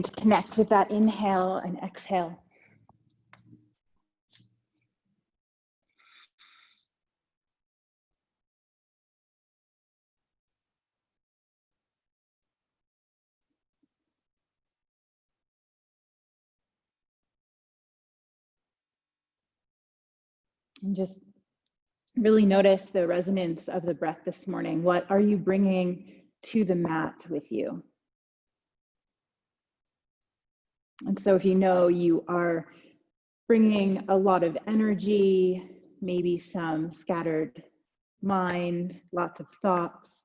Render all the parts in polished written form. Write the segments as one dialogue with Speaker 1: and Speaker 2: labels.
Speaker 1: to connect with that inhale and exhale. And just really notice the resonance of the breath this morning. What are you bringing to the mat with you? And so if you know you are bringing a lot of energy, maybe some scattered mind, lots of thoughts,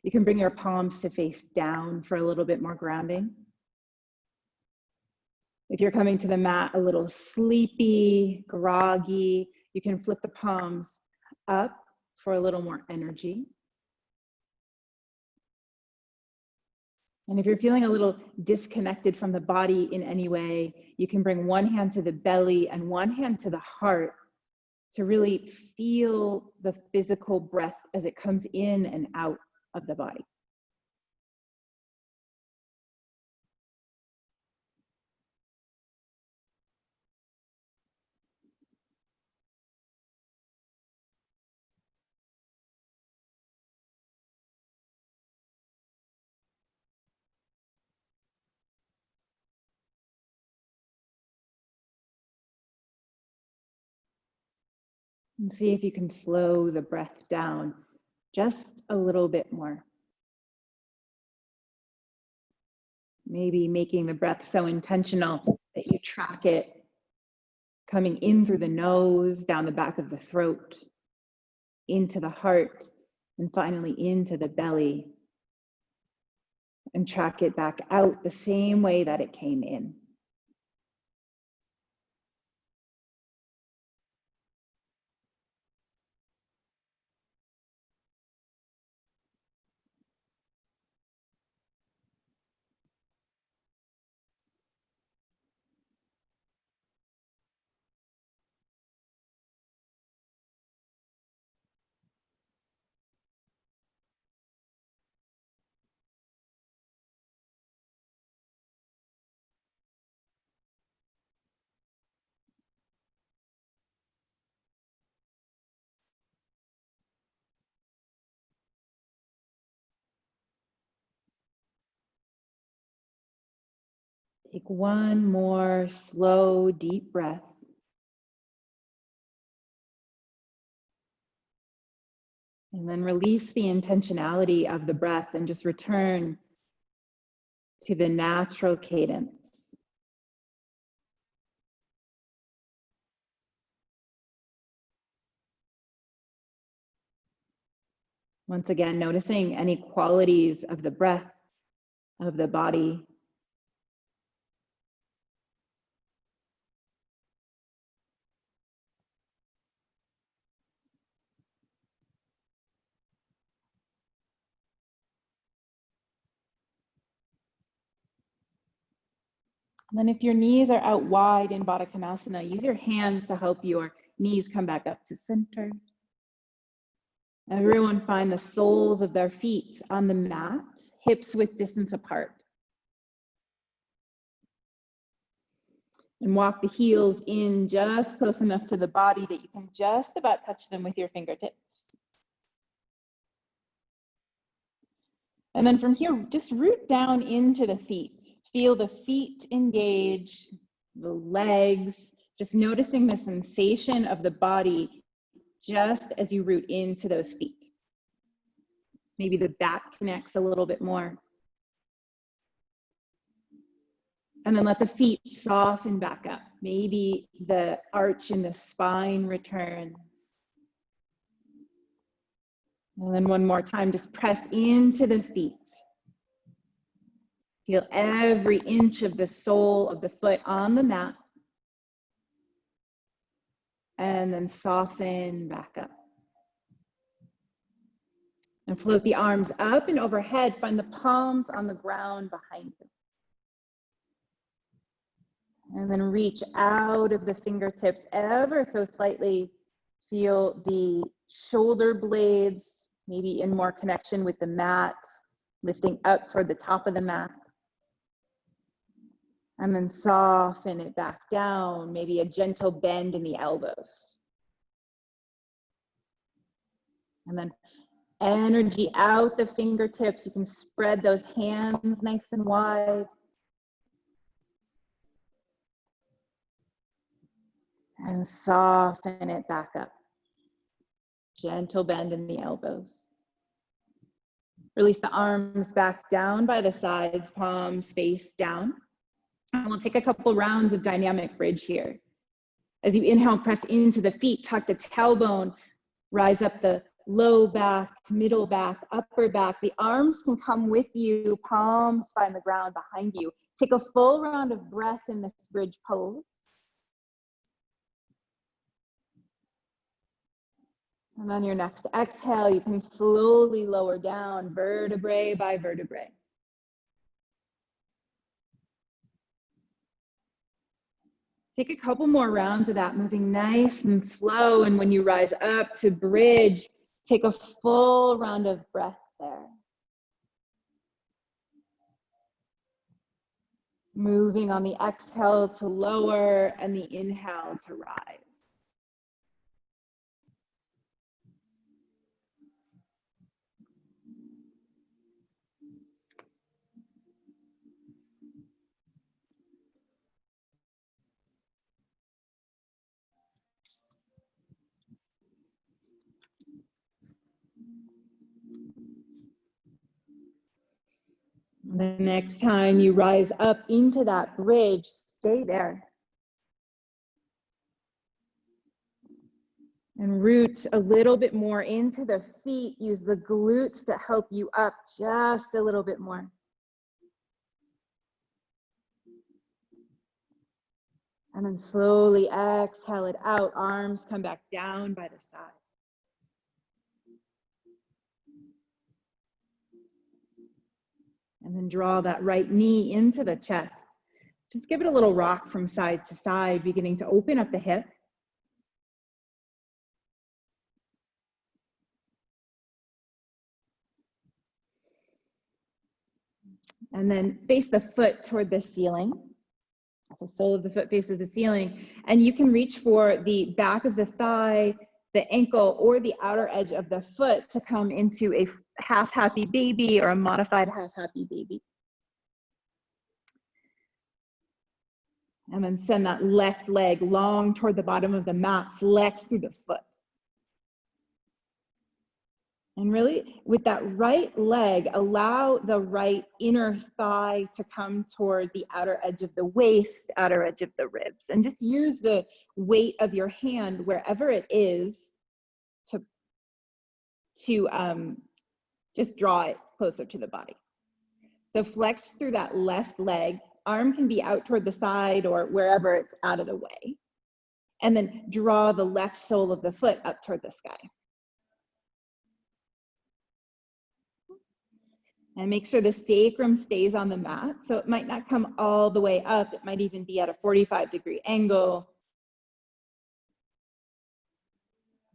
Speaker 1: you can bring your palms to face down for a little bit more grounding. If you're coming to the mat a little sleepy, groggy, you can flip the palms up for a little more energy. And if you're feeling a little disconnected from the body in any way, you can bring one hand to the belly and one hand to the heart to really feel the physical breath as it comes in and out of the body. And see if you can slow the breath down just a little bit more. Maybe making the breath so intentional that you track it coming in through the nose, down the back of the throat, into the heart, and finally into the belly. And track it back out the same way that it came in. Take one more slow, deep breath. And then release the intentionality of the breath and just return to the natural cadence. Once again, noticing any qualities of the breath, of the body. And then if your knees are out wide in Baddha Konasana, use your hands to help your knees come back up to center. Everyone find the soles of their feet on the mat, hips width distance apart. And walk the heels in just close enough to the body that you can just about touch them with your fingertips. And then from here, just root down into the feet. Feel the feet engage, the legs, just noticing the sensation of the body just as you root into those feet. Maybe the back connects a little bit more. And then let the feet soften back up. Maybe the arch in the spine returns. And then one more time, just press into the feet. Feel every inch of the sole of the foot on the mat. And then soften back up. And float the arms up and overhead. Find the palms on the ground behind you. And then reach out of the fingertips ever so slightly. Feel the shoulder blades, maybe in more connection with the mat, lifting up toward the top of the mat. And then soften it back down, maybe a gentle bend in the elbows. And then energy out the fingertips. You can spread those hands nice and wide. And soften it back up. Gentle bend in the elbows. Release the arms back down by the sides, palms face down. And we'll take a couple rounds of dynamic bridge here. As you inhale, press into the feet, tuck the tailbone, rise up the low back, middle back, upper back. The arms can come with you, palms find the ground behind you. Take a full round of breath in this bridge pose. And on your next exhale, you can slowly lower down vertebrae by vertebrae. Take a couple more rounds of that, moving nice and slow. And when you rise up to bridge, take a full round of breath there. Moving on the exhale to lower and the inhale to rise. The next time you rise up into that bridge, stay there. And root a little bit more into the feet. Use the glutes to help you up just a little bit more. And then slowly exhale it out. Arms come back down by the side. And then draw that right knee into the chest. Just give it a little rock from side to side, beginning to open up the hip. And then face the foot toward the ceiling. So sole of the foot faces the ceiling. And you can reach for the back of the thigh, the ankle, or the outer edge of the foot to come into a half happy baby or a modified half happy baby. And then send that left leg long toward the bottom of the mat, flex through the foot. And really, with that right leg, allow the right inner thigh to come toward the outer edge of the waist, outer edge of the ribs. And just use the weight of your hand wherever it is to just draw it closer to the body. So flex through that left leg. Arm can be out toward the side or wherever it's out of the way. And then draw the left sole of the foot up toward the sky. And make sure the sacrum stays on the mat. So it might not come all the way up. It might even be at a 45-degree angle.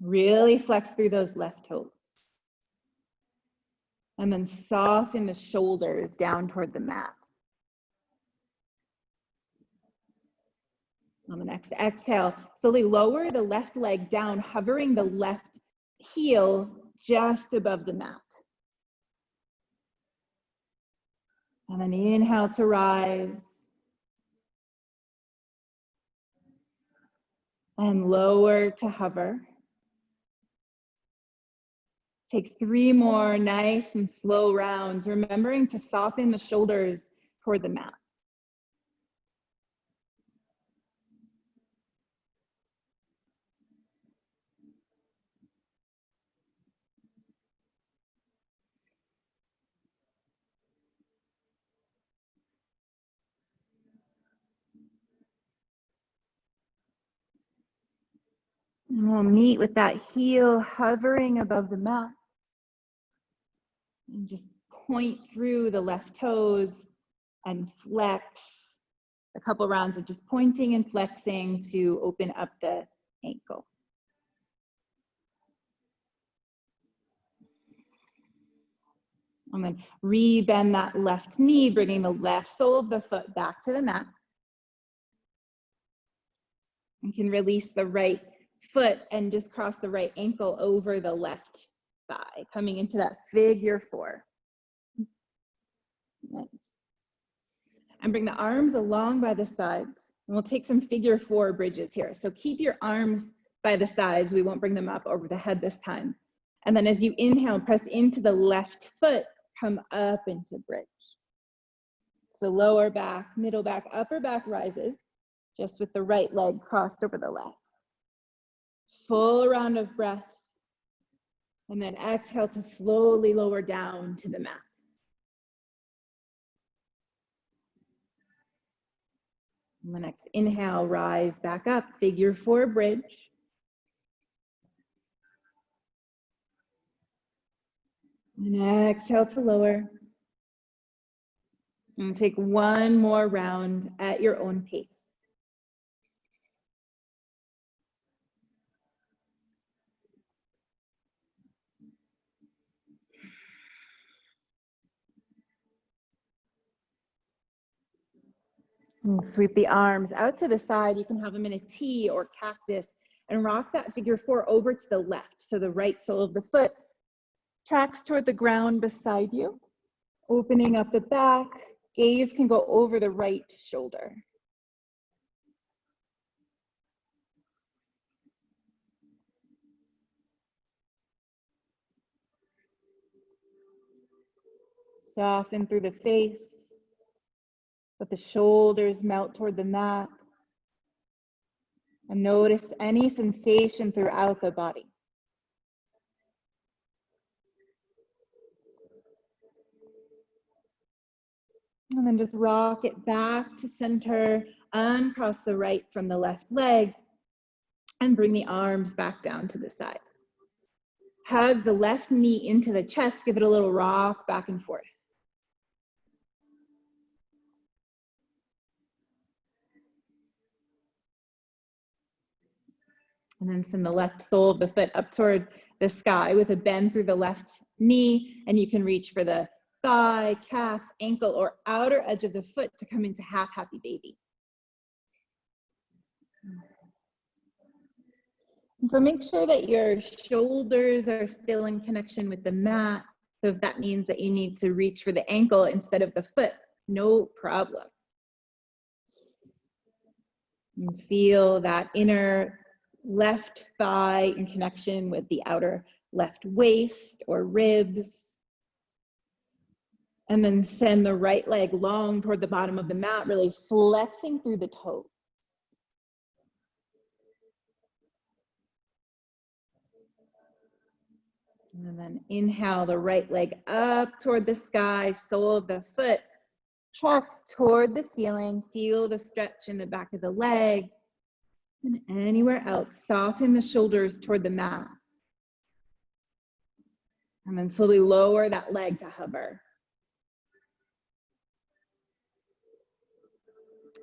Speaker 1: Really flex through those left toes. And then soften the shoulders down toward the mat. On the next exhale, slowly lower the left leg down, hovering the left heel just above the mat. And then inhale to rise. And lower to hover. Take 3 more nice and slow rounds, remembering to soften the shoulders toward the mat. And we'll meet with that heel hovering above the mat. And just point through the left toes and flex. A couple rounds of just pointing and flexing to open up the ankle. And then re-bend that left knee, bringing the left sole of the foot back to the mat. You can release the right foot and just cross the right ankle over the left thigh, coming into that figure four. Nice. And bring the arms along by the sides. And we'll take some figure four bridges here. So keep your arms by the sides. We won't bring them up over the head this time. And then as you inhale, press into the left foot, come up into bridge. So lower back, middle back, upper back rises, just with the right leg crossed over the left. Full round of breath. And then exhale to slowly lower down to the mat. And the next inhale, rise back up, figure four bridge. And exhale to lower. And take one more round at your own pace. And sweep the arms out to the side. You can have them in a T or cactus and rock that figure four over to the left. So the right sole of the foot tracks toward the ground beside you. Opening up the back, gaze can go over the right shoulder. Soften through the face. Let the shoulders melt toward the mat. And notice any sensation throughout the body. And then just rock it back to center, uncross the right from the left leg, and bring the arms back down to the side. Hug the left knee into the chest, give it a little rock back and forth. And then send the left sole of the foot up toward the sky with a bend through the left knee, and you can reach for the thigh, calf, ankle, or outer edge of the foot to come into half happy baby. And so make sure that your shoulders are still in connection with the mat. So if that means that you need to reach for the ankle instead of the foot, no problem. And feel that inner left thigh in connection with the outer left waist or ribs. And then send the right leg long toward the bottom of the mat, really flexing through the toes. And then inhale the right leg up toward the sky, sole of the foot tracks toward the ceiling. Feel the stretch in the back of the leg. And anywhere else, soften the shoulders toward the mat. And then slowly lower that leg to hover.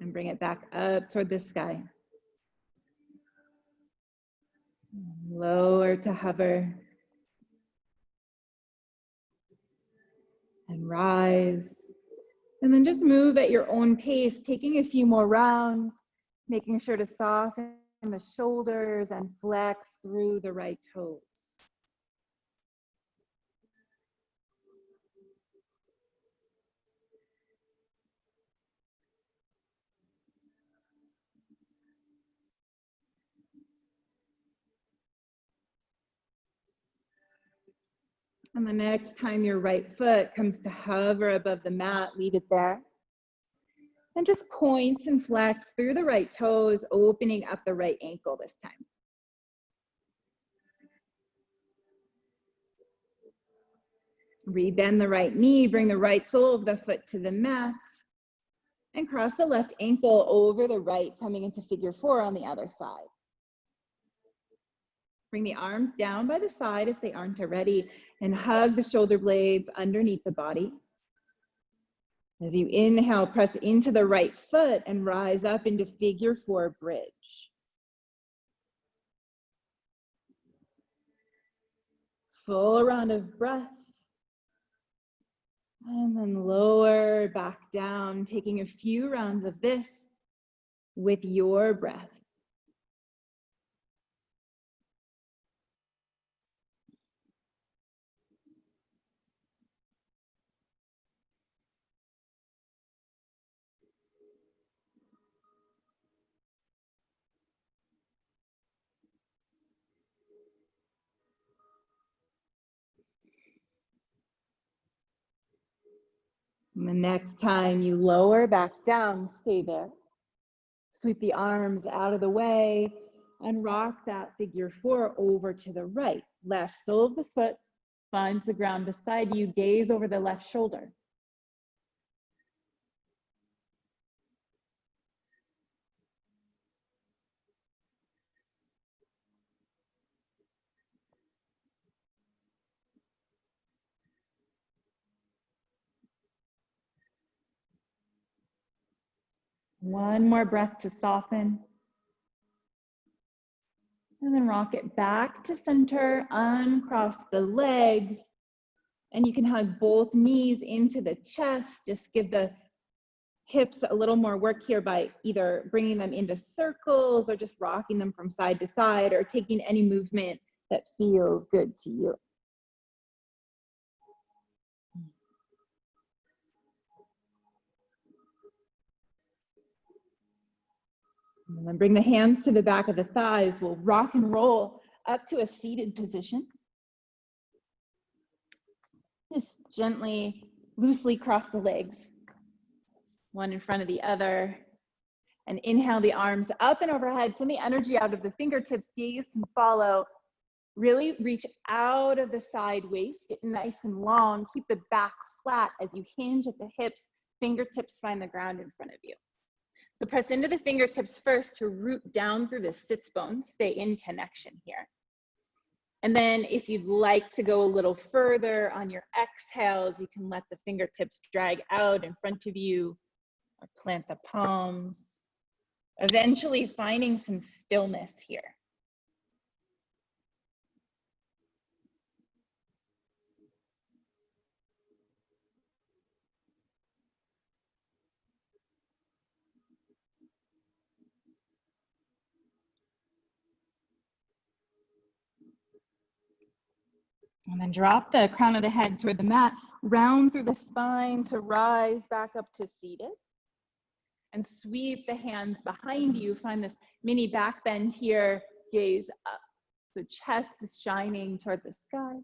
Speaker 1: And bring it back up toward the sky. Lower to hover. And rise. And then just move at your own pace, taking a few more rounds, making sure to soften the shoulders and flex through the right toes. And the next time your right foot comes to hover above the mat, leave it there. And just point and flex through the right toes, opening up the right ankle this time. Rebend the right knee, bring the right sole of the foot to the mat, and cross the left ankle over the right, coming into figure four on the other side. Bring the arms down by the side if they aren't already, and hug the shoulder blades underneath the body. As you inhale, press into the right foot and rise up into figure four bridge. Full round of breath. And then lower back down, taking a few rounds of this with your breath. And the next time you lower back down, stay there. Sweep the arms out of the way and rock that figure 4 over to the right. Left sole of the foot finds the ground beside you. Gaze over the left shoulder. One more breath to soften. And then rock it back to center, uncross the legs. And you can hug both knees into the chest. Just give the hips a little more work here by either bringing them into circles or just rocking them from side to side or taking any movement that feels good to you. And then bring the hands to the back of the thighs. We'll rock and roll up to a seated position. Just gently, loosely cross the legs, one in front of the other. And inhale the arms up and overhead. Send the energy out of the fingertips. Gaze can follow. Really reach out of the side waist. Get nice and long. Keep the back flat as you hinge at the hips. Fingertips find the ground in front of you. So press into the fingertips first to root down through the sits bones. Stay in connection here. And then if you'd like to go a little further on your exhales, you can let the fingertips drag out in front of you or plant the palms. Eventually finding some stillness here. And then drop the crown of the head toward the mat, round through the spine to rise back up to seated. And sweep the hands behind you. Find this mini back bend here, gaze up. So chest is shining toward the sky.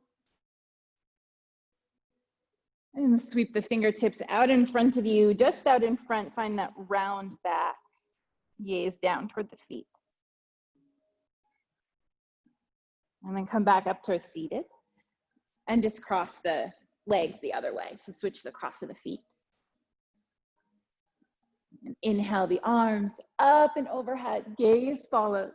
Speaker 1: And sweep the fingertips out in front of you, just out in front. Find that round back. Gaze down toward the feet. And then come back up to a seated. And just cross the legs the other way. So switch the cross of the feet. And inhale the arms up and overhead. Gaze follows.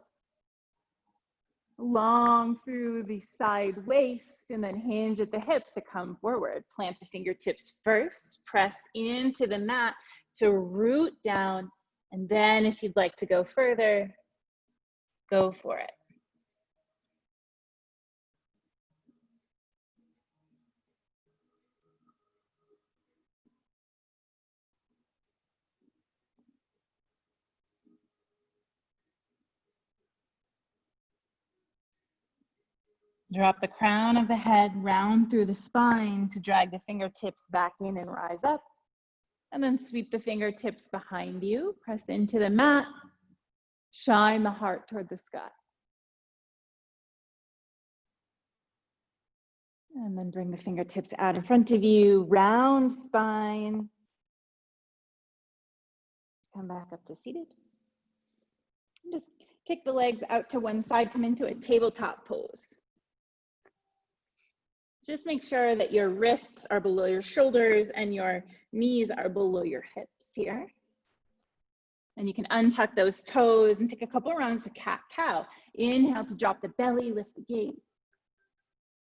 Speaker 1: Long through the side waist and then hinge at the hips to come forward. Plant the fingertips first. Press into the mat to root down. And then if you'd like to go further, go for it. Drop the crown of the head round through the spine to drag the fingertips back in and rise up. And then sweep the fingertips behind you. Press into the mat. Shine the heart toward the sky. And then bring the fingertips out in front of you. Round spine. Come back up to seated. Just kick the legs out to one side. Come into a tabletop pose. Just make sure that your wrists are below your shoulders and your knees are below your hips here. And you can untuck those toes and take a couple rounds of cat-cow. Inhale to drop the belly, lift the gaze.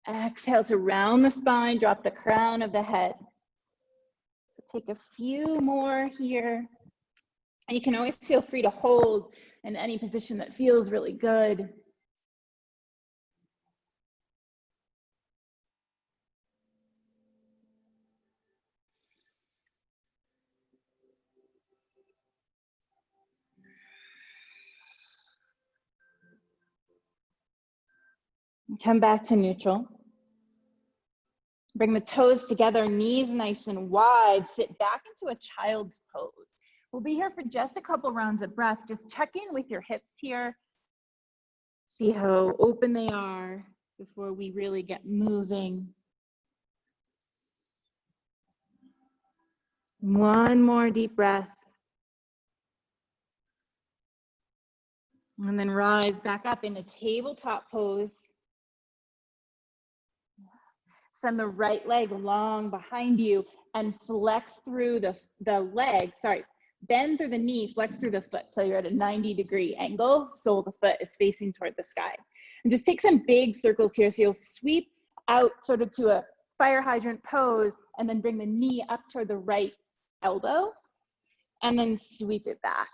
Speaker 1: Exhale to round the spine, drop the crown of the head. So take a few more here. And you can always feel free to hold in any position that feels really good. Come back to neutral. Bring the toes together, knees nice and wide. Sit back into a child's pose. We'll be here for just a couple rounds of breath. Just check in with your hips here. See how open they are before we really get moving. One more deep breath. And then rise back up in a tabletop pose. Send the right leg long behind you and flex through the leg, bend through the knee, flex through the foot. So you're at a 90-degree angle, sole of the foot is facing toward the sky. And just take some big circles here. So you'll sweep out sort of to a fire hydrant pose and then bring the knee up toward the right elbow and then sweep it back.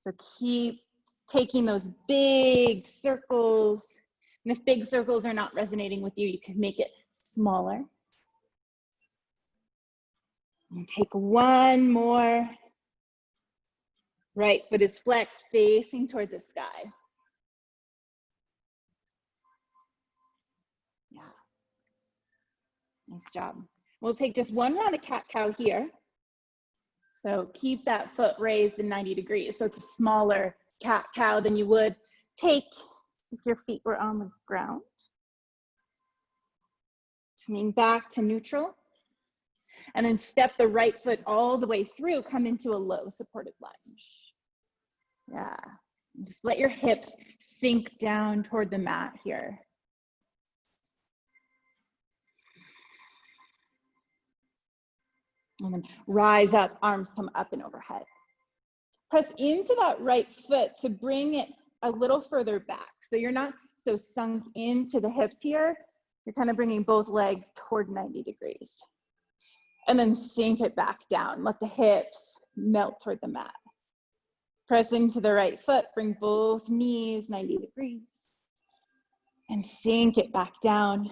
Speaker 1: So keep taking those big circles. And if big circles are not resonating with you, you can make it smaller. And take one more. Right foot is flexed, facing toward the sky. Yeah. Nice job. We'll take just one round of cat-cow here. So keep that foot raised in 90 degrees. So it's a smaller cat-cow than you would take if your feet were on the ground. Coming back to neutral. And then step the right foot all the way through, come into a low supported lunge. Yeah, just let your hips sink down toward the mat here. And then rise up, arms come up and overhead. Press into that right foot to bring it a little further back. So you're not so sunk into the hips here. You're kind of bringing both legs toward 90 degrees. And then sink it back down. Let the hips melt toward the mat. Press into the right foot, bring both knees 90 degrees. And sink it back down.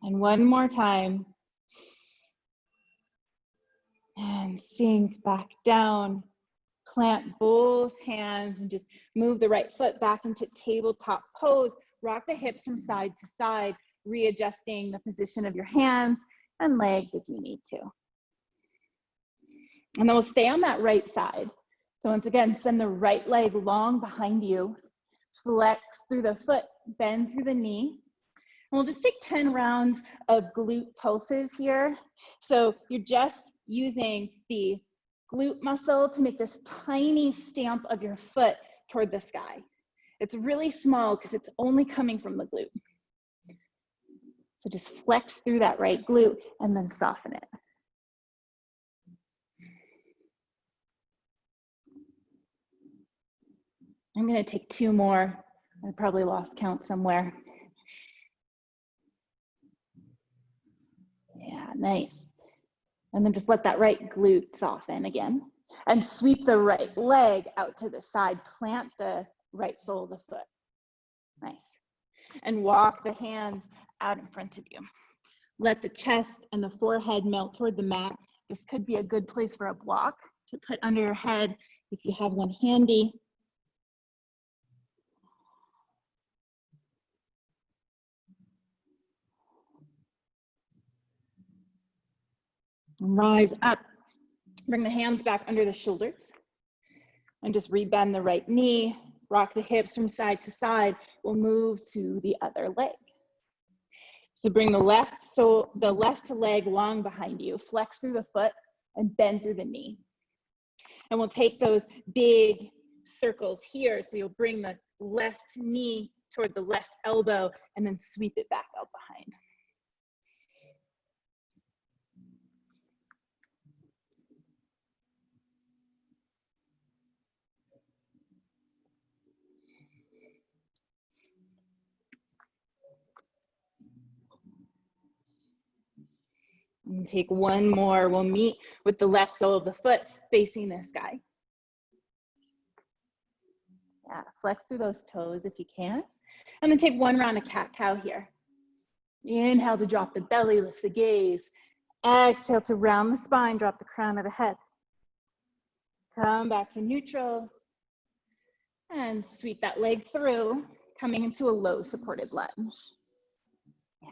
Speaker 1: And one more time. And sink back down. Plant both hands and just move the right foot back into tabletop pose. Rock the hips from side to side, readjusting the position of your hands and legs if you need to. And then we'll stay on that right side. So once again, send the right leg long behind you, flex through the foot, bend through the knee. And we'll just take 10 rounds of glute pulses here. So you're just using the glute muscle to make this tiny stamp of your foot toward the sky. It's really small because it's only coming from the glute. So just flex through that right glute and then soften it. I'm going to take 2 more. I probably lost count somewhere. Yeah, nice. And then just let that right glute soften again. And sweep the right leg out to the side. Plant the right sole of the foot. Nice. And walk the hands out in front of you. Let the chest and the forehead melt toward the mat. This could be a good place for a block to put under your head if you have one handy. And rise up. Bring the hands back under the shoulders. And just rebend the right knee. Rock the hips from side to side. We'll move to the other leg. So bring the left leg long behind you, flex through the foot and bend through the knee. And we'll take those big circles here. So you'll bring the left knee toward the left elbow and then sweep it back out behind. And take one more. We'll meet with the left sole of the foot facing the sky. Yeah, flex through those toes if you can. And then take one round of cat-cow here. Inhale to drop the belly, lift the gaze. Exhale to round the spine, drop the crown of the head. Come back to neutral. And sweep that leg through, coming into a low supported lunge. Yeah.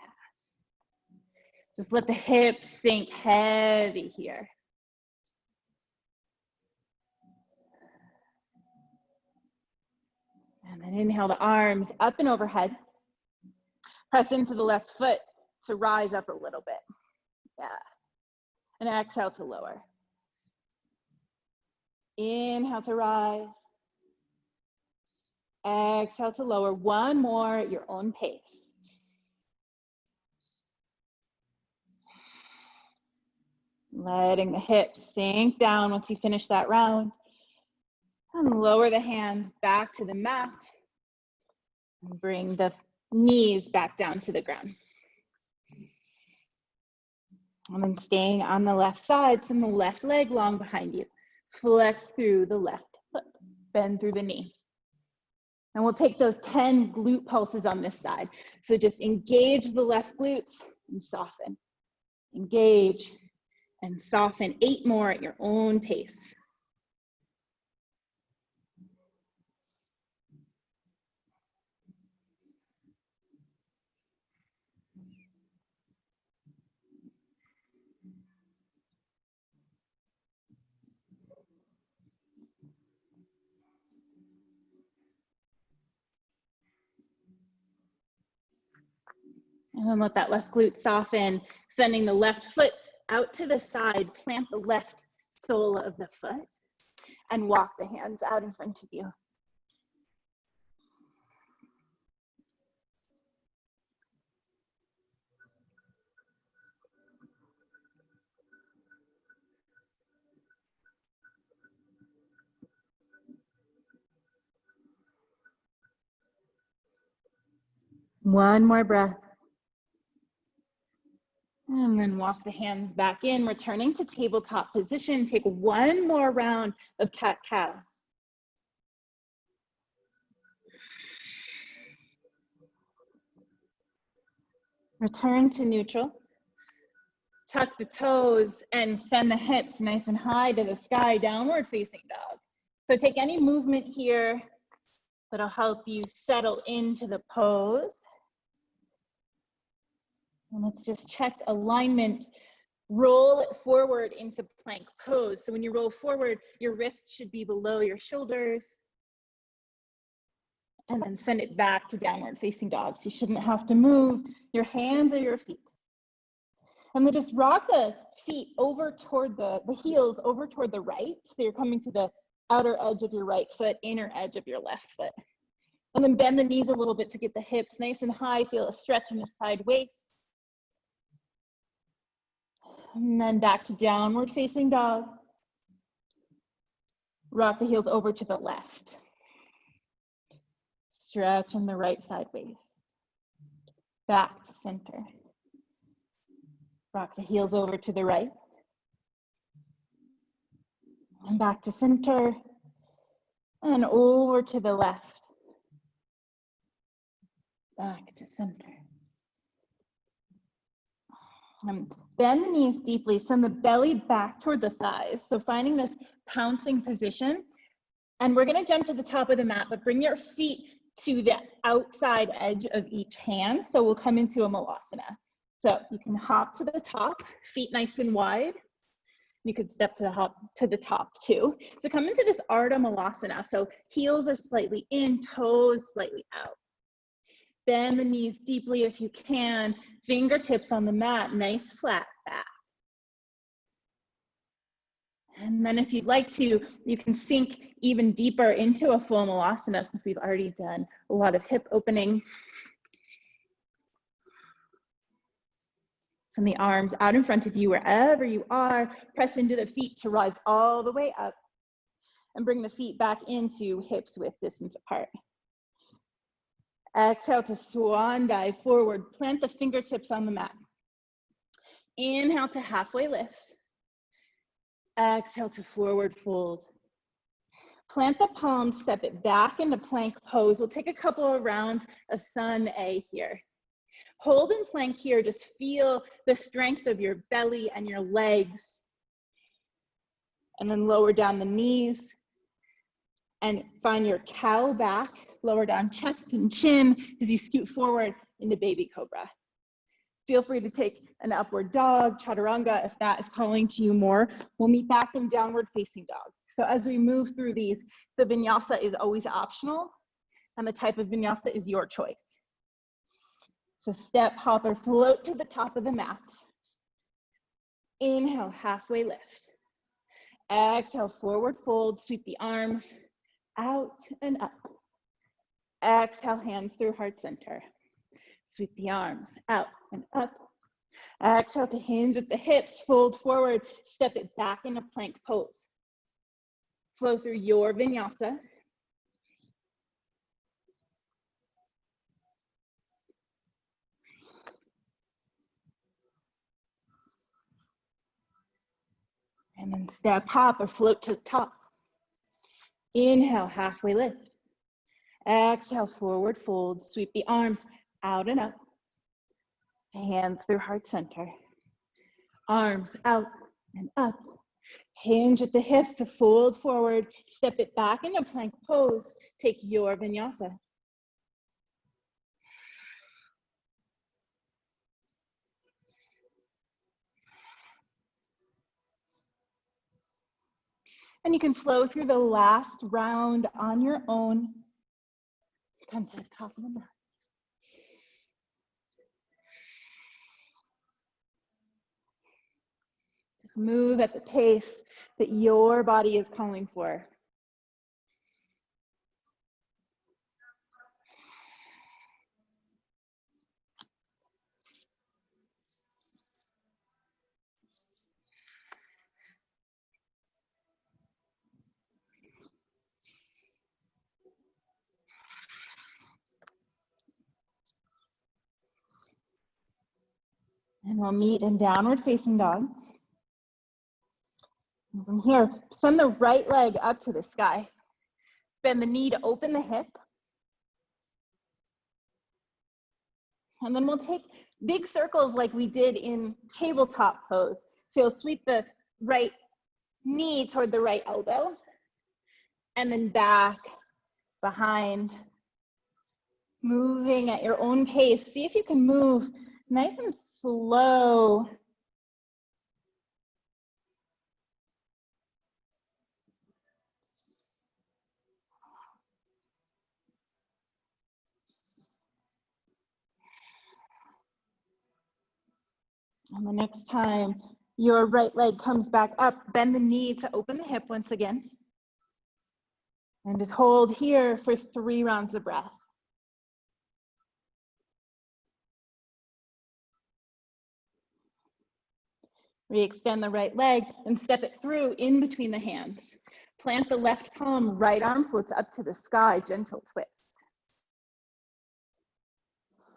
Speaker 1: Just let the hips sink heavy here. And then inhale the arms up and overhead. Press into the left foot to rise up a little bit. Yeah. And exhale to lower. Inhale to rise. Exhale to lower. One more at your own pace. Letting the hips sink down once you finish that round. And lower the hands back to the mat. And bring the knees back down to the ground. And then staying on the left side, send the left leg long behind you. Flex through the left foot. Bend through the knee. And we'll take those 10 glute pulses on this side. So just engage the left glutes and soften. Engage and soften. 8 more at your own pace. And then let that left glute soften, sending the left foot out to the side, plant the left sole of the foot, and walk the hands out in front of you. One more breath. And then walk the hands back in, returning to tabletop position. Take one more round of cat-cow. Return to neutral. Tuck the toes and send the hips nice and high to the sky, downward facing dog. So take any movement here that'll help you settle into the pose. And let's just check alignment. Roll it forward into plank pose. So when you roll forward, your wrists should be below your shoulders. And then send it back to downward facing dog. So you shouldn't have to move your hands or your feet. And then just rock the feet over toward the heels over toward the right. So you're coming to the outer edge of your right foot, inner edge of your left foot. And then bend the knees a little bit to get the hips nice and high. Feel a stretch in the side waist. And then back to downward facing dog. Rock the heels over to the left. Stretch in the right side waist. Back to center. Rock the heels over to the right. And back to center. And over to the left. Back to center. Bend the knees deeply, send the belly back toward the thighs. So finding this pouncing position. And we're gonna jump to the top of the mat, but bring your feet to the outside edge of each hand. So we'll come into a malasana. So you can hop to the top, feet nice and wide. You could step to the top too. So come into this Ardha Malasana. So heels are slightly in, toes slightly out. Bend the knees deeply if you can. Fingertips on the mat, nice flat back. And then if you'd like to, you can sink even deeper into a full Malasana since we've already done a lot of hip opening. Send the arms out in front of you wherever you are. Press into the feet to rise all the way up. And bring the feet back into hips width distance apart. Exhale to swan dive forward. Plant the fingertips on the mat. Inhale to halfway lift. Exhale to forward fold. Plant the palms, step it back into plank pose. We'll take a couple of rounds of sun A here. Hold in plank here, just feel the strength of your belly and your legs. And then lower down the knees and find your cow back. Lower down chest and chin as you scoot forward into baby cobra. Feel free to take an upward dog, chaturanga, if that is calling to you more. We'll meet back in downward facing dog. So as we move through these, the vinyasa is always optional, and the type of vinyasa is your choice. So step, hop, or float to the top of the mat. Inhale, halfway lift. Exhale, forward fold, sweep the arms out and up. Exhale, hands through heart center. Sweep the arms out and up. Exhale to hinge at the hips, fold forward, step it back into plank pose. Flow through your vinyasa. And then step, hop, or float to the top. Inhale, halfway lift. Exhale, forward fold, sweep the arms out and up. Hands through heart center. Arms out and up. Hinge at the hips to fold forward, step it back into plank pose. Take your vinyasa. And you can flow through the last round on your own. Come to the top of the mat. Just move at the pace that your body is calling for. And we'll meet in downward facing dog. And from here, send the right leg up to the sky. Bend the knee to open the hip. And then we'll take big circles like we did in tabletop pose. So you'll sweep the right knee toward the right elbow, and then back, behind, moving at your own pace. See if you can move nice and slow. And the next time your right leg comes back up, bend the knee to open the hip once again. And just hold here for 3 rounds of breath. Re-extend the right leg and step it through in between the hands. Plant the left palm, right arm floats up to the sky, gentle twist.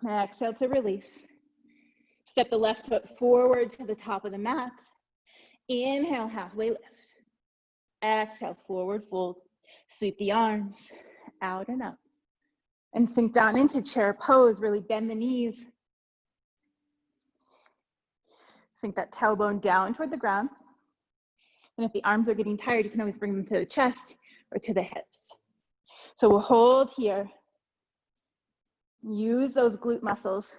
Speaker 1: Exhale to release. Step the left foot forward to the top of the mat. Inhale, halfway lift. Exhale, forward fold. Sweep the arms out and up. And sink down into chair pose, really bend the knees. Sink that tailbone down toward the ground. And if the arms are getting tired, you can always bring them to the chest or to the hips. So we'll hold here. Use those glute muscles.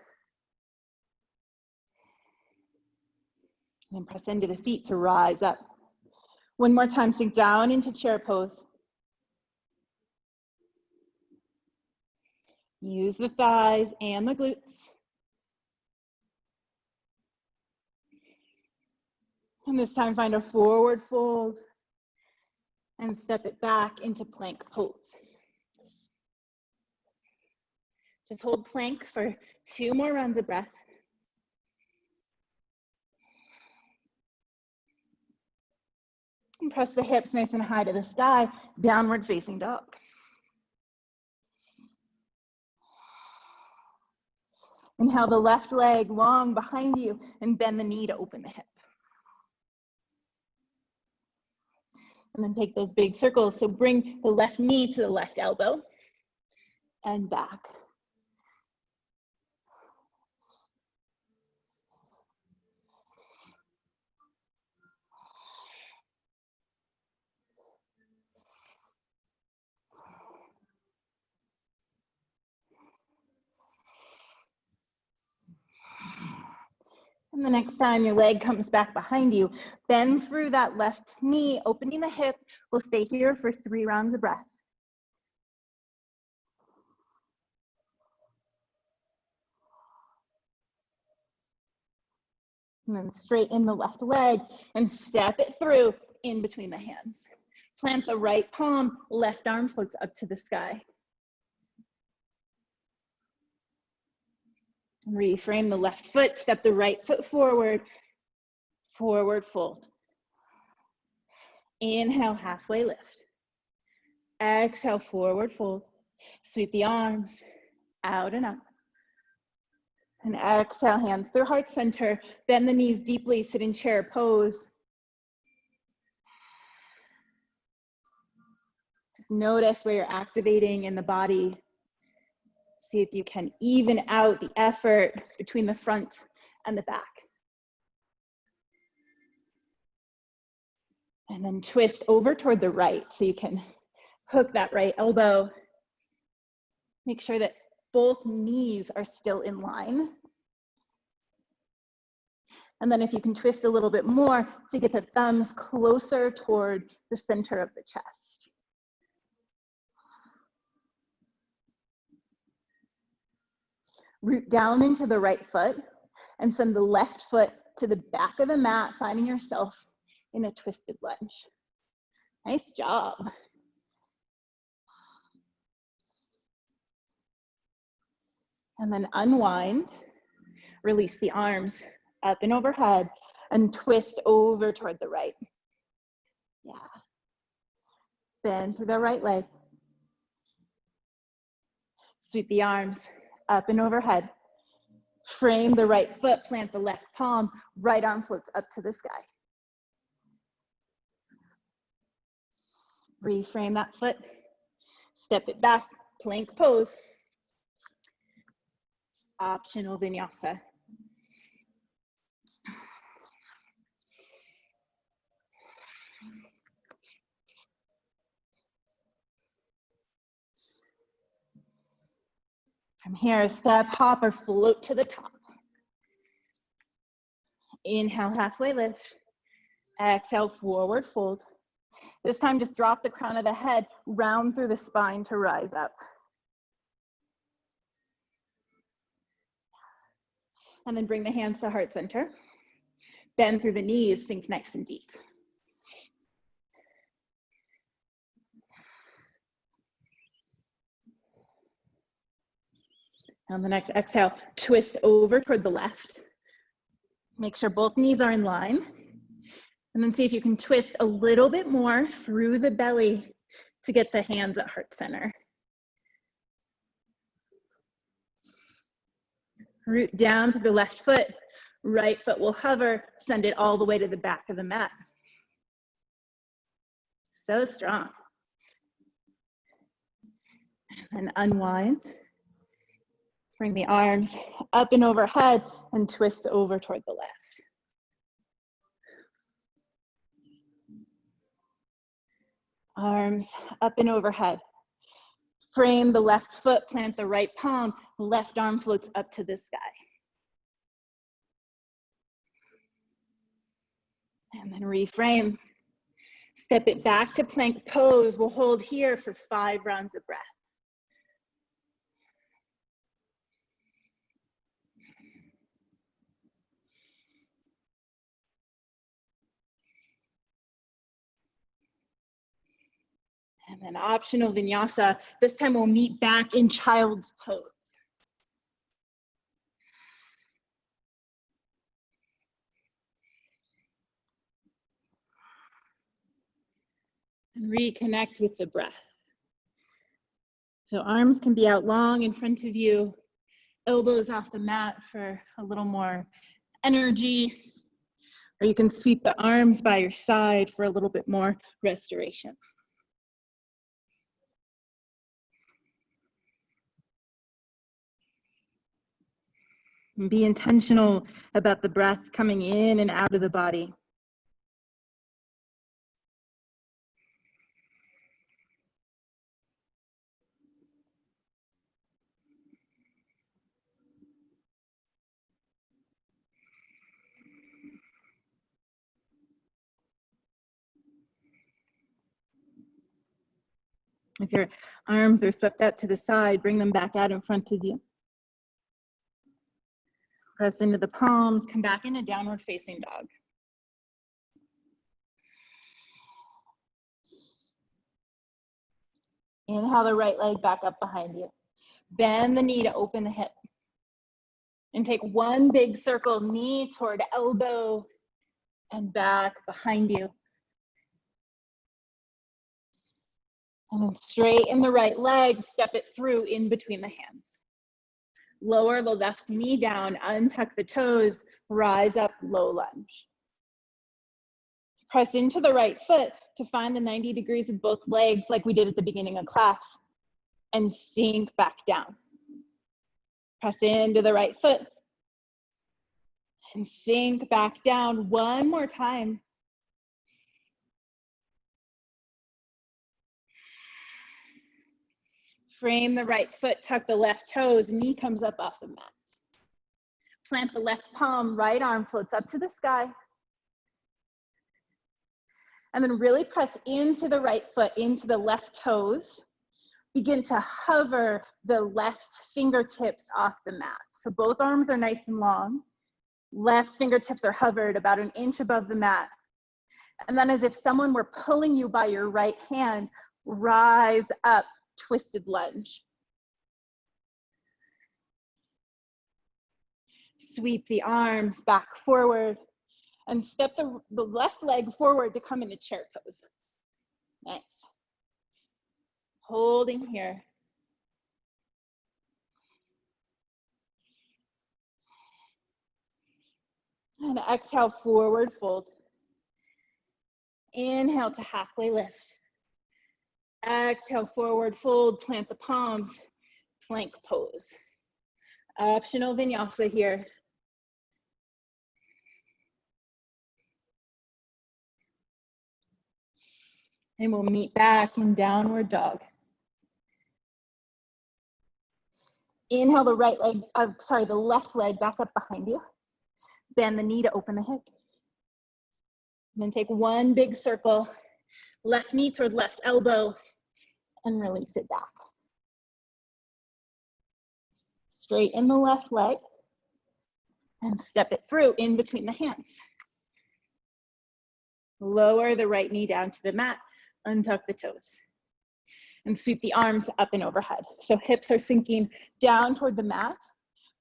Speaker 1: And press into the feet to rise up. One more time, sink down into chair pose. Use the thighs and the glutes. And this time find a forward fold and step it back into plank pose. Just hold plank for 2 more rounds of breath. And press the hips nice and high to the sky, downward facing dog. Inhale the left leg long behind you and bend the knee to open the hip. And then take those big circles. So bring the left knee to the left elbow and back. And the next time your leg comes back behind you, bend through that left knee, opening the hip. We'll stay here for 3 rounds of breath. And then straighten the left leg and step it through in between the hands. Plant the right palm, left arm floats up to the sky. Reframe the left foot, step the right foot forward, forward fold. Inhale, halfway lift. Exhale, forward fold. Sweep the arms out and up. And exhale, hands through heart center. Bend the knees deeply, sit in chair pose. Just notice where you're activating in the body. See if you can even out the effort between the front and the back. And then twist over toward the right so you can hook that right elbow. Make sure that both knees are still in line. And then if you can twist a little bit more to get the thumbs closer toward the center of the chest. Root down into the right foot and send the left foot to the back of the mat, finding yourself in a twisted lunge. Nice job. And then unwind, release the arms up and overhead and twist over toward the right. Yeah. Bend through the right leg. Sweep the arms up and overhead. Frame the right foot, plant the left palm, right arm floats up to the sky. Reframe that foot, step it back, plank pose. Optional vinyasa. From here, step, hop, or float to the top. Inhale, halfway lift. Exhale, forward fold. This time, just drop the crown of the head, round through the spine to rise up. And then bring the hands to heart center. Bend through the knees, sink nice and deep. On the next exhale, twist over toward the left. Make sure both knees are in line. And then see if you can twist a little bit more through the belly to get the hands at heart center. Root down to the left foot. Right foot will hover, send it all the way to the back of the mat. So strong. And unwind. Bring the arms up and overhead and twist over toward the left. Arms up and overhead. Frame the left foot, plant the right palm, left arm floats up to the sky. And then reframe. Step it back to plank pose. We'll hold here for 5 rounds of breath. And then optional vinyasa. This time we'll meet back in child's pose. And reconnect with the breath. So arms can be out long in front of you, elbows off the mat for a little more energy, or you can sweep the arms by your side for a little bit more restoration. And be intentional about the breath coming in and out of the body. If your arms are swept out to the side, bring them back out in front of you. Press into the palms, come back into downward facing dog. Inhale the right leg back up behind you. Bend the knee to open the hip. And take one big circle, knee toward elbow and back behind you. And then straighten the right leg, step it through in between the hands. Lower the left knee down, untuck the toes, rise up, low lunge. Press into the right foot to find the 90 degrees of both legs like we did at the beginning of class, and sink back down. Press into the right foot and sink back down one more time. Frame the right foot, tuck the left toes, knee comes up off the mat. Plant the left palm, right arm floats up to the sky. And then really press into the right foot, into the left toes. Begin to hover the left fingertips off the mat. So both arms are nice and long. Left fingertips are hovered about an inch above the mat. And then as if someone were pulling you by your right hand, rise up, twisted lunge. Sweep the arms back forward and step the left leg forward to come into chair pose. Nice. Holding here. And exhale, forward fold. Inhale to halfway lift. Exhale, forward fold, plant the palms, plank pose. Optional vinyasa here. And we'll meet back in downward dog. Inhale the right leg, the left leg back up behind you. Bend the knee to open the hip. And then take one big circle, left knee toward left elbow, and release it back. Straighten the left leg and step it through in between the hands. Lower the right knee down to the mat, untuck the toes. And sweep the arms up and overhead. So hips are sinking down toward the mat.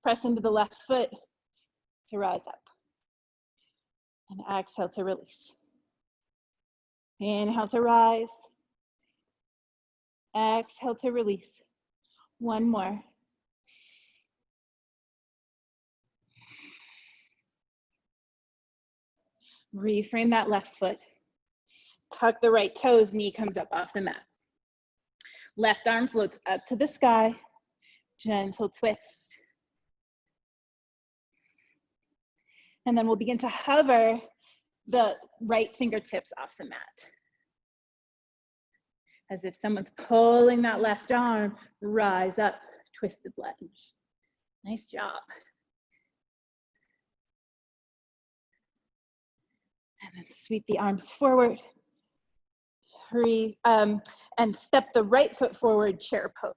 Speaker 1: Press into the left foot to rise up. And exhale to release. Inhale to rise. Exhale to release. One more. Reframe that left foot. Tuck the right toes, knee comes up off the mat. Left arm floats up to the sky. Gentle twist. And then we'll begin to hover the right fingertips off the mat. As if someone's pulling that left arm, rise up, twisted lunge. Nice job. And then sweep the arms forward. And step the right foot forward, chair pose.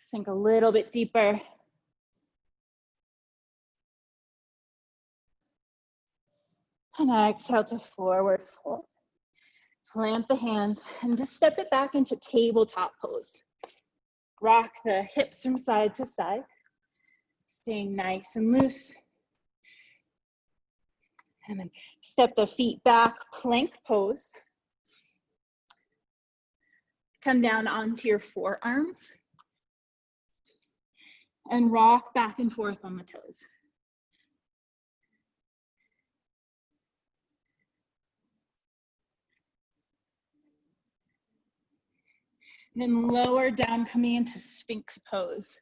Speaker 1: Sink a little bit deeper. And exhale to forward fold. Plant the hands and just step it back into tabletop pose. Rock the hips from side to side, staying nice and loose. And then step the feet back, plank pose. Come down onto your forearms and rock back and forth on the toes. And then lower down, coming into Sphinx pose.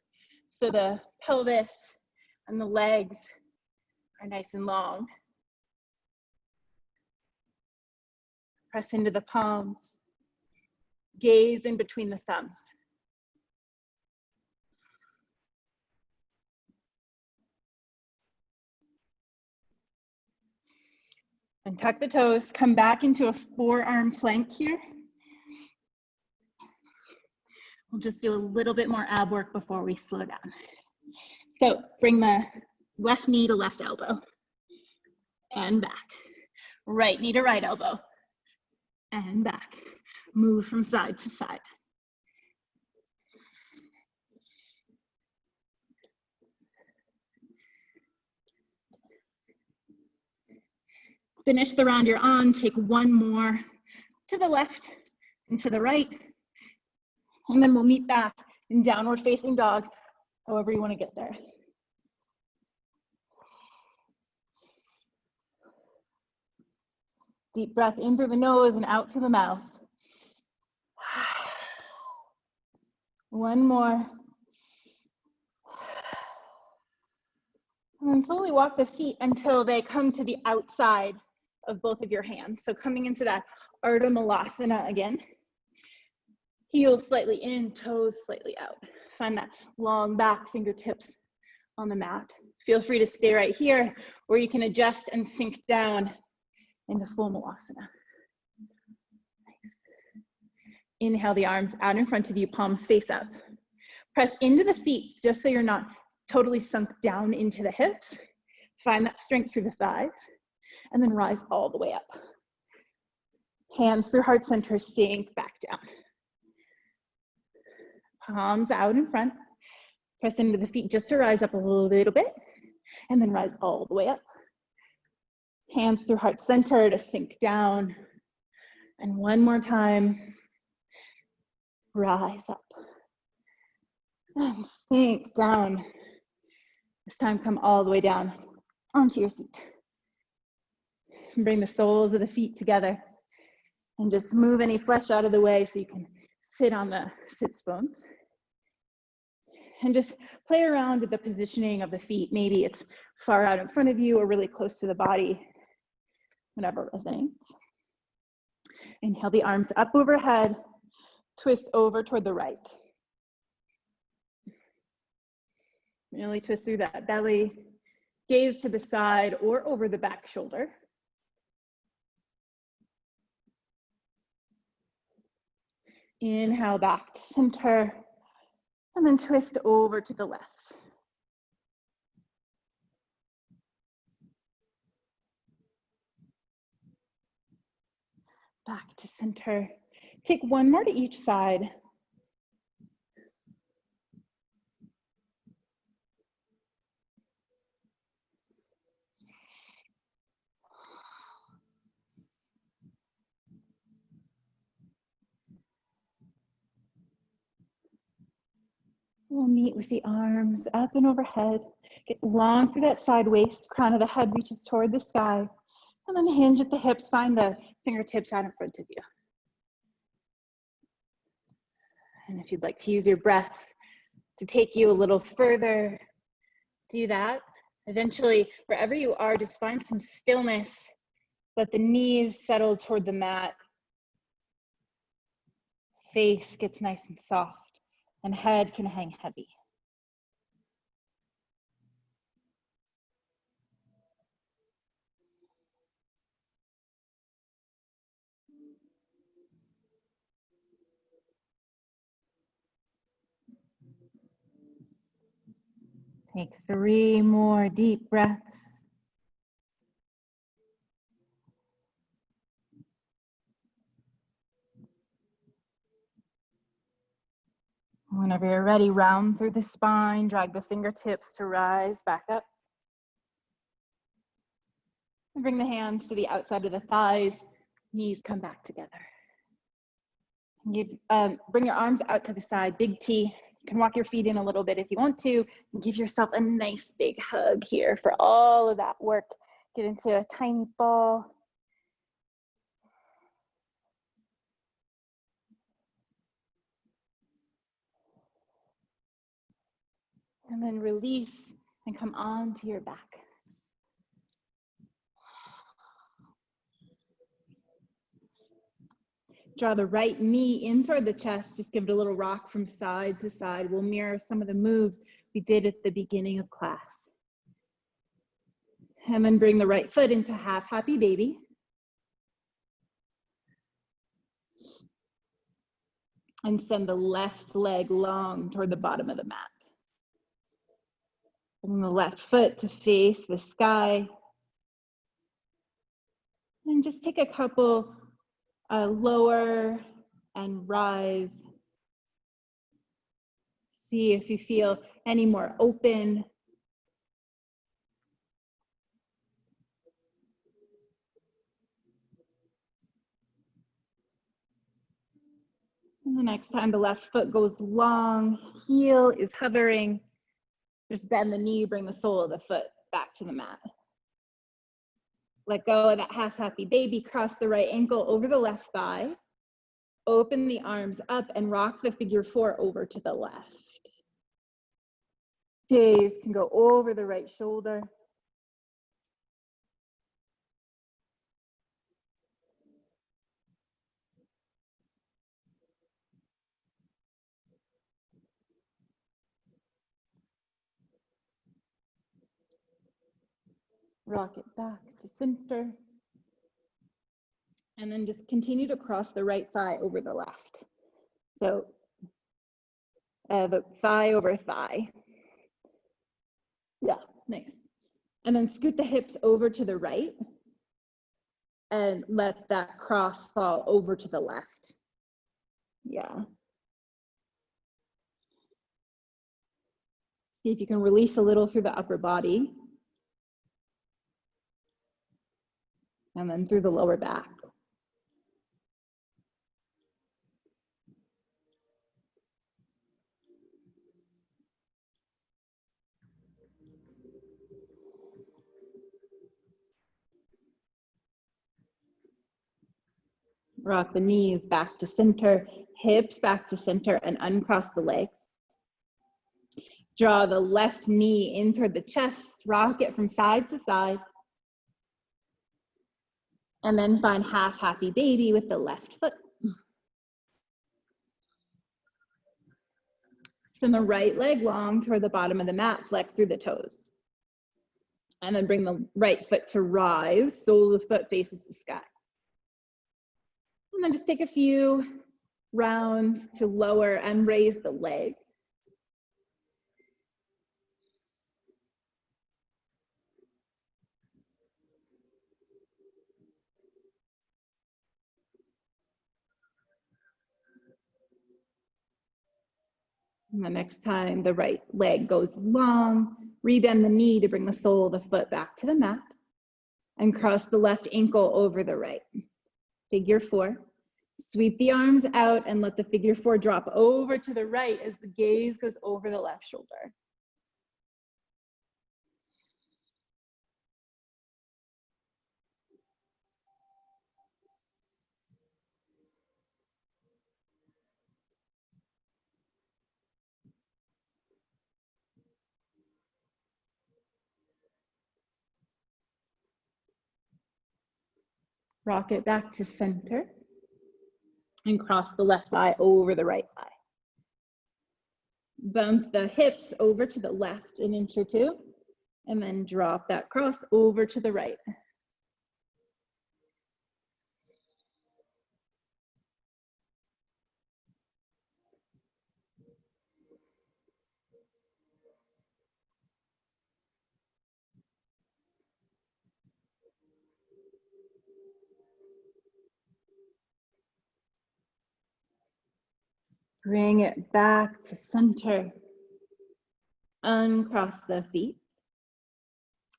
Speaker 1: So the pelvis and the legs are nice and long. Press into the palms. Gaze in between the thumbs. And tuck the toes, come back into a forearm plank here. We'll just do a little bit more ab work before we slow down. So bring the left knee to left elbow and back. Right knee to right elbow and back. Move from side to side. Finish the round you're on. Take one more to the left and to the right. And then we'll meet back in downward facing dog, however you want to get there. Deep breath in through the nose and out through the mouth. One more. And then slowly walk the feet until they come to the outside of both of your hands. So coming into that Ardha Malasana again. Heels slightly in, toes slightly out. Find that long back, fingertips on the mat. Feel free to stay right here, or you can adjust and sink down into full Malasana. Nice. Inhale the arms out in front of you, palms face up. Press into the feet just so you're not totally sunk down into the hips. Find that strength through the thighs, and then rise all the way up. Hands through heart center, sink back down. Palms out in front. Press into the feet just to rise up a little bit, and then rise all the way up. Hands through heart center to sink down. And one more time, rise up. And sink down. This time come all the way down onto your seat. And bring the soles of the feet together. And just move any flesh out of the way so you can sit on the sits bones. And just play around with the positioning of the feet. Maybe it's far out in front of you or really close to the body, whatever resonates. Inhale the arms up overhead, twist over toward the right. Really twist through that belly, gaze to the side or over the back shoulder. Inhale back to center, and then twist over to the left. Back to center. Take one more to each side. We'll meet with the arms up and overhead. Get long through that side waist. Crown of the head reaches toward the sky. And then hinge at the hips. Find the fingertips out in front of you. And if you'd like to use your breath to take you a little further, do that. Eventually, wherever you are, just find some stillness. Let the knees settle toward the mat. Face gets nice and soft. And head can hang heavy. Take 3 more deep breaths. Whenever you're ready, round through the spine, drag the fingertips to rise back up. And bring the hands to the outside of the thighs, knees come back together. Bring your arms out to the side, big T. You can walk your feet in a little bit if you want to. And give yourself a nice big hug here for all of that work. Get into a tiny ball. And then release and come on to your back. Draw the right knee in toward the chest. Just give it a little rock from side to side. We'll mirror some of the moves we did at the beginning of class. And then bring the right foot into half happy baby. And send the left leg long toward the bottom of the mat. Bring the left foot to face the sky. And just take a couple lower and rise. See if you feel any more open. And the next time the left foot goes long, heel is hovering, just bend the knee, bring the sole of the foot back to the mat. Let go of that half happy baby, cross the right ankle over the left thigh, open the arms up and rock the figure 4 over to the left. Gaze can go over the right shoulder. Rock it back to center. And then just continue to cross the right thigh over the left. So the thigh over thigh. Yeah, nice. And then scoot the hips over to the right and let that cross fall over to the left. Yeah. See if you can release a little through the upper body. And then through the lower back. Rock the knees back to center, hips back to center, and uncross the legs. Draw the left knee in toward the chest, rock it from side to side. And then find half happy baby with the left foot. Send the right leg long toward the bottom of the mat, flex through the toes. And then bring the right foot to rise, sole of the foot faces the sky. And then just take a few rounds to lower and raise the leg. And the next time the right leg goes long, rebend the knee to bring the sole of the foot back to the mat and cross the left ankle over the right. Figure 4. Sweep the arms out and let the figure 4 drop over to the right as the gaze goes over the left shoulder. Rock it back to center and cross the left thigh over the right thigh. Bump the hips over to the left an inch or two, and then drop that cross over to the right. Bring it back to center. Uncross the feet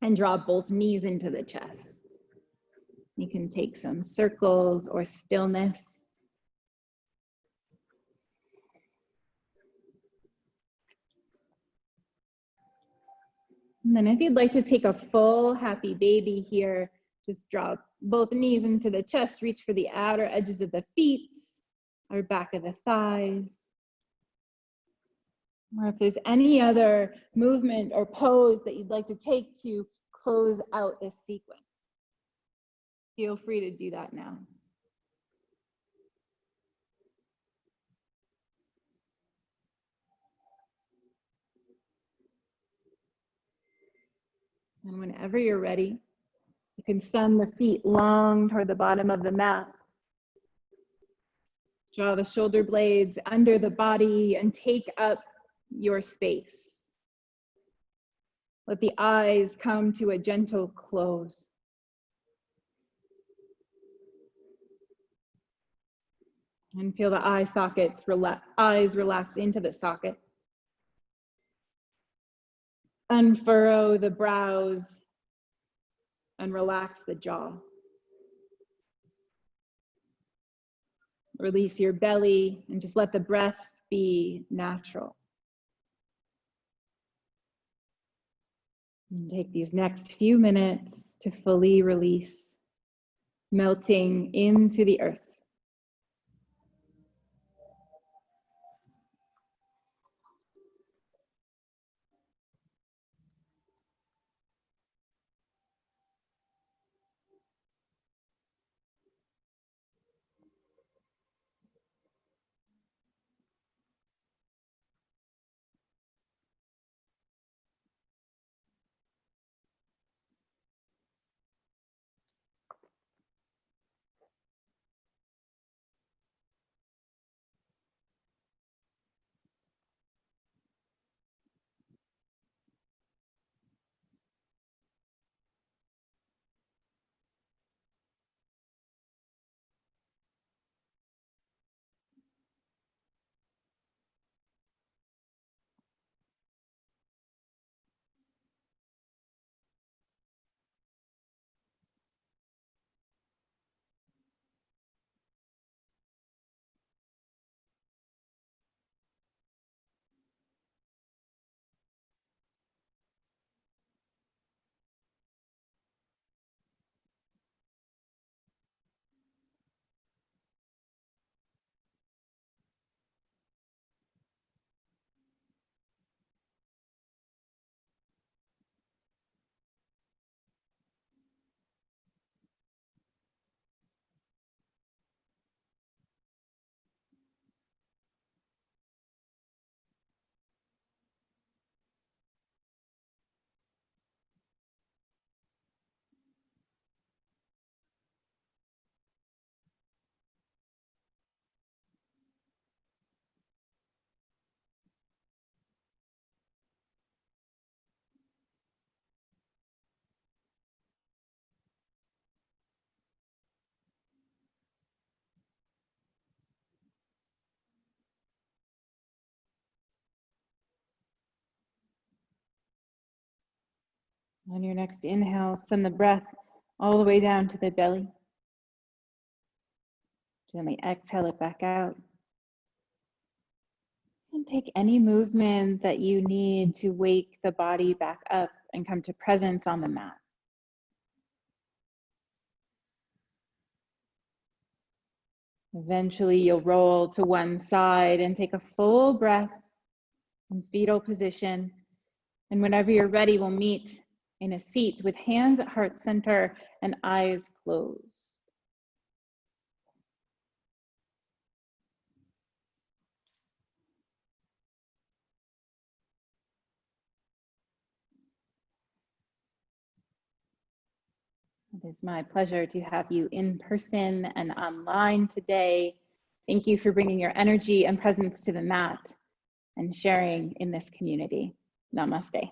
Speaker 1: and draw both knees into the chest. You can take some circles or stillness. And then if you'd like to take a full happy baby here, just drop both knees into the chest, reach for the outer edges of the feet or back of the thighs. Or if there's any other movement or pose that you'd like to take to close out this sequence, feel free to do that now. And whenever you're ready, you can send the feet long toward the bottom of the mat. Draw the shoulder blades under the body and take up your space. Let the eyes come to a gentle close. And feel the eye sockets eyes relax into the socket. Unfurrow the brows and relax the jaw. Release your belly and just let the breath be natural. And take these next few minutes to fully release, melting into the earth. On your next inhale, send the breath all the way down to the belly. Gently exhale it back out. And take any movement that you need to wake the body back up and come to presence on the mat. Eventually, you'll roll to one side and take a full breath in fetal position. And whenever you're ready, we'll meet in a seat with hands at heart center and eyes closed. It is my pleasure to have you in person and online today. Thank you for bringing your energy and presence to the mat and sharing in this community. Namaste.